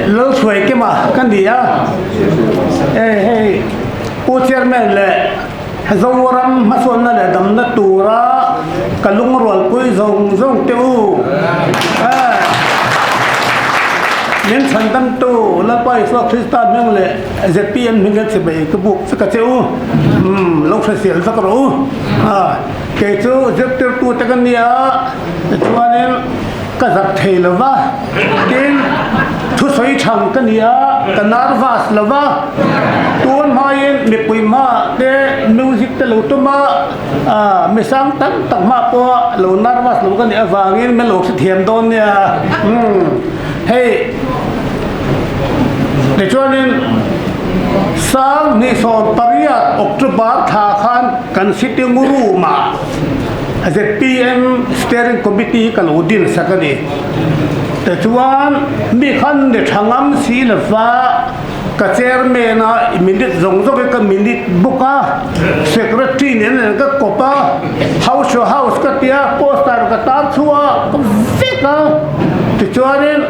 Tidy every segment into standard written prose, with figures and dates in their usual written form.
lâu xuôi cái mà cái gì á ô chairman lệ dâu ram mà xuân là đầm đất tù ra cả lung ruột cuối rồng tiêu nên thành tâm tu là quay số Christian mình lệ ZPM mình cái gì cái buộc cái tiêu lúc phải xỉa sắc rồi cái chỗ giúp tiêu tu tất cả nia cho nên cái giặc thề là va đến thu xoay chẳng cái nia cái nát vas là va tuôn mai miệt quỷ ma để music để lâu tu ma mình sang tận ma po lâu nát vas lâu cái nia vàng nên mình lâu sẽ thiền đôn nia hey để cho nên sang ni so pariat October tha khan kan sitting guru ma ZPM steering committee kan udin sakani te chuan mi khan de thangam si la fa ka chairman a minute zong ka minute buka secretary ne ka kopa house ka tia poster ka tar chua ka veka te chuan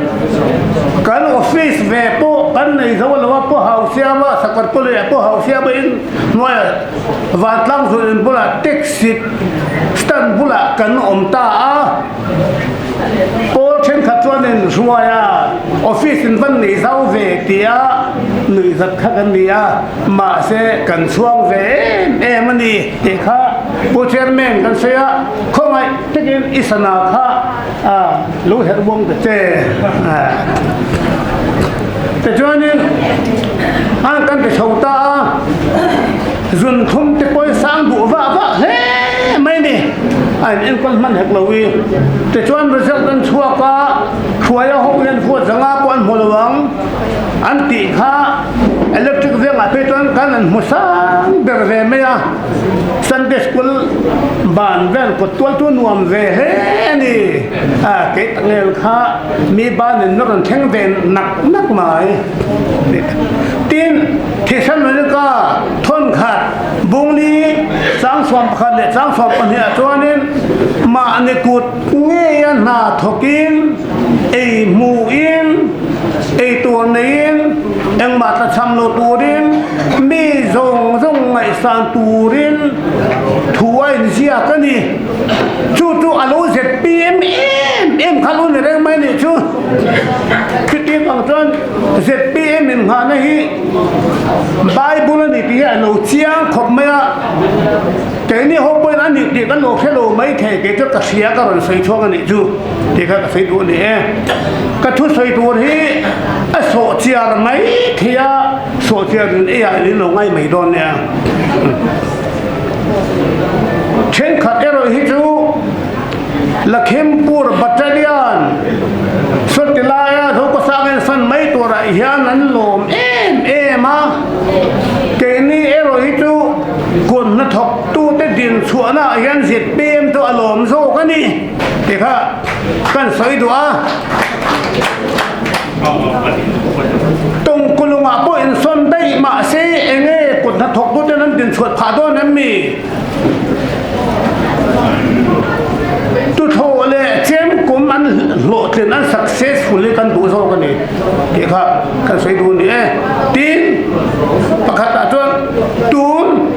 kan office ve po kan nei zo lo po house ya ma sakar po le po house ya in noi van tlang zo in bula taxi stand bula kan omta a Paul chen khat chuan in ruaya office in van nei zau ve tia nui zat kha kan nia ma se kan chuang ve em ani te kha po chairman kan se a khomai tekin isana kha lu her bong te cho nên anh cần phải sầu ta dùn không thể coi sang bộ vợ hết mấy nè anh em con mắt hẹp lâu đi để cho anh result anh thua cả khuya hôm nay thua rằng quan hồ lăng anh tị kha electric về lại bây giờ cái này một sáng để về mấy à Sunday school bàn về có tuần nuông về hết nè cái tầng này kha mi ban nên nó còn thèn về nặng mày tin thì sao mà cái thôn khát bung đi sáng sớm khát để sáng sớm anh hiểu cho nên mà anh cụt nghe na thokin ai mu in ai tuần in anh mà ta chăm lo turin mi zong ngày sang turin thua anh gì cái này chú alo ZPM em khá luôn này mấy này chú cái tiếng bằng chân ZPM mình hà này Bible này thì alo chiang khóc mấy cái này hôm bữa anh đi cái lô cái lô mấy thầy cái cho cả xía cả rồi xây chuông này chú thì các xây đuôi này cái thuốc xây đuôi thì sổ chia mấy thì sổ chia thì ai đến lô ngay mấy đòn nè trên khát rồi thì chú Lakhimpur battalion xuất đi lại thôi có sang cái sân mấy tuổi rồi hiện anh lồm em cái này rồi chú quần nó thọc tu tới điện xuống na hiện diệt bem tôi lồm số cái này thì ha cần soi đũa tung kulung apa in son dai ma se enge quần nó thọc tu tới nên điện xuống phá đôi nên mi tu thô lệ chém cũng ăn lộ tiền ăn successfully kan đủ số cái này thì ha kan soi đũa này tin pakhat atun tun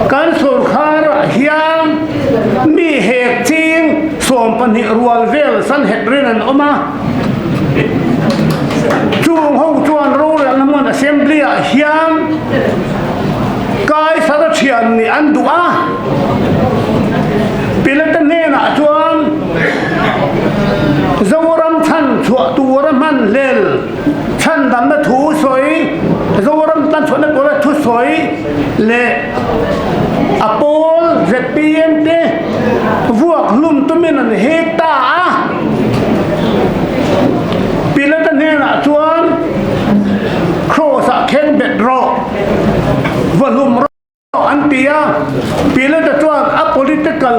kan sur khar hiam mi hek ching som pan hi rual vel san het rin an oma chung ho chuan ro ran mon assembly a hiam kai sara thian ni an du'a pilatan ne na chuan zoram chan chua turam man lel chan dam na thu soi zoram tan chona ko thu soi le apol ZPM te vuak lum tumin an heta pilatan ne na chuan cross a ken bedro volum antia pilatan chuan a political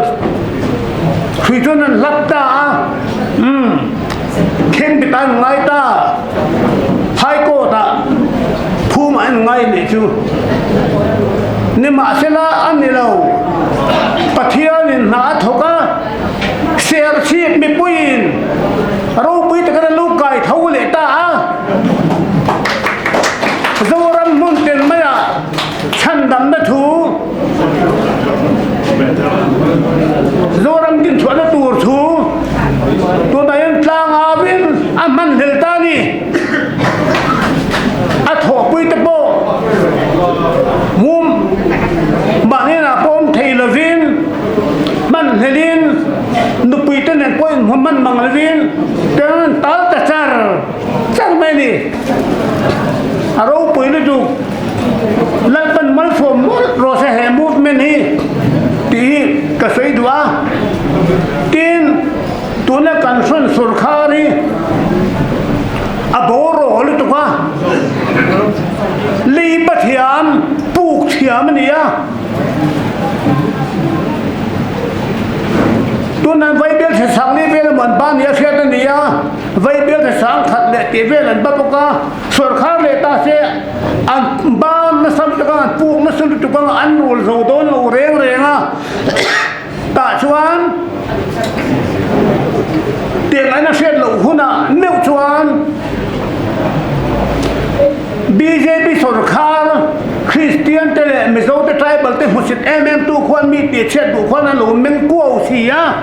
Khuyên anh lắp ta khen bị ta ngay ta hai cô ta phu mà anh ngay này chứ nhưng mà sẽ là anh này đâu bắt thiên nên nát thôi cả share ship mi puin rau bui ta cái lúc cài thâu lệ ta zoram din chwana tur thu tu dayan tlang avin aman hiltani atho pui te po mum banena pom theilavin man helin nu pui te nen point man mangalvin tan tal ta char mai ni aro pui lu ju lalpan mal fom ro se he movement hi ti ka sei dua tin tuna confront surkhari aboro hol tu ka li pathiam puk thiam nia tuna vai bel se sang ni bel man ban ya fiat nia vai bel se sang khat le ti bel an bapuka surkhar le ta se an ba na sam tu ka puk na sun tu ka an rul zo don lo reng renga ta chuan tiền anh nó sẽ lẩu hôn à nếu chuan BJP सरकार Christian tele mizo te tribal te musit tu kwan mi ti chet du kwan an lo men ko sia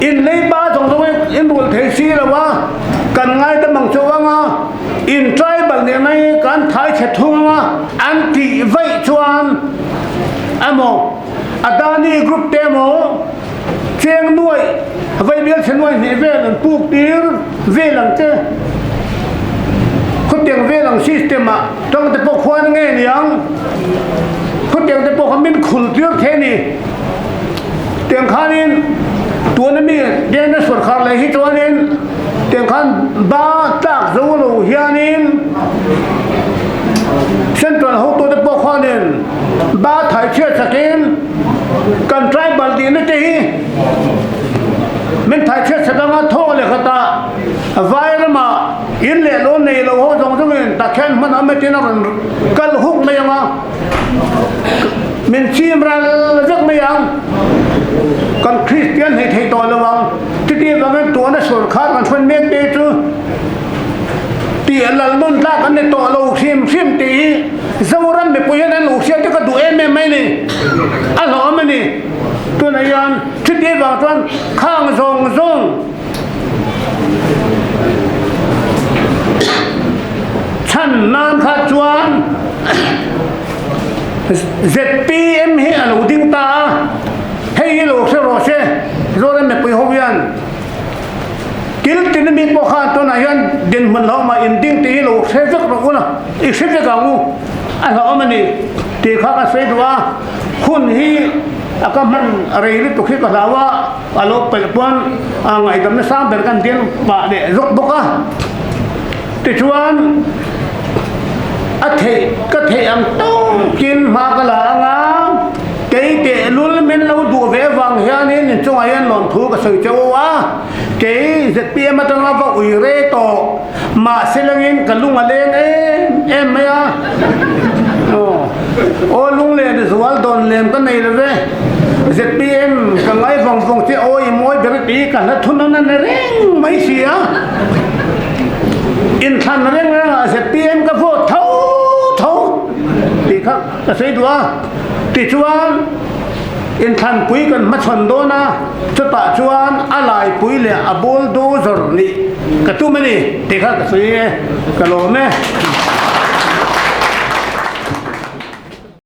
in nei ba jong jong in bul thei si la wa kan ngai te mang chuanga in tribal ne nai kan thai chet thunga an ti vai chuan amo adani group temo cheng nuôi vậy biết thế nuôi này về là buộc tiếng về làm thế không tiếng về làm system mà trong cái bộ khoan nghe nhàng không tiếng cái bộ mình khử trước thế này tiếng khan in tuần này mình đến nó xuất khẩu lại hết tuần in tiếng khan ba tác dấu lù hiền in sen tuần hậu tuần cái bộ khoan in ba thái chết sakin cần trai bal đi nó thế mình thấy chết sẽ đang thôเลยkhata vai mà in lệ lô này lô hô giống giống mình ta khen mình âm tin nó cần hút mấy mà mình chim ra rất mấy ông còn Christian thì thầy tội là vâng thì đi vào cái tuổi nó sửa khác còn phân biệt đi chứ tiền là luôn ra cái này tội lô phim tí dâu răn bị bùi nên lô xem chứ có đủ em mấy này ăn lỗ mấy này tôi nói rằng thì đi vào toàn khang rong chân nan khát chuan ZPM hi alo ding ta hay lo se ro se rồi me pui hobian kil tin mi po khan to na yan din man lo ma in ding ti lo se jak ro na i se ja gamu a lo ma ni ti kha ka se dwa khun hi akaman reili to khi ka lawa alo pel pon ngai dam na sam ber kan tin pa de rok boka ti chuan a the ka the am to kin ma ka la nga cái kệ luôn men lâu đùa vẽ vàng hiền nên trong ai ăn lon thu cái sự châu á cái giật bia mà tao vào ủy rê tổ mà sẽ lên cái lung ở lên em mấy à ô lung lên thì số đòn lên cái này là về giật bia em cái ngay vòng vòng thế ôi mỗi cái tí cả nó thun nó reng mấy xí á in thành nó reng là giật bia em cái vô thấu thì khác cái xây đùa thì chuan in than pui kan ma chon do na chota chuan alai pui le a bulldozer ni ka tu mani te kha ka se ka lo me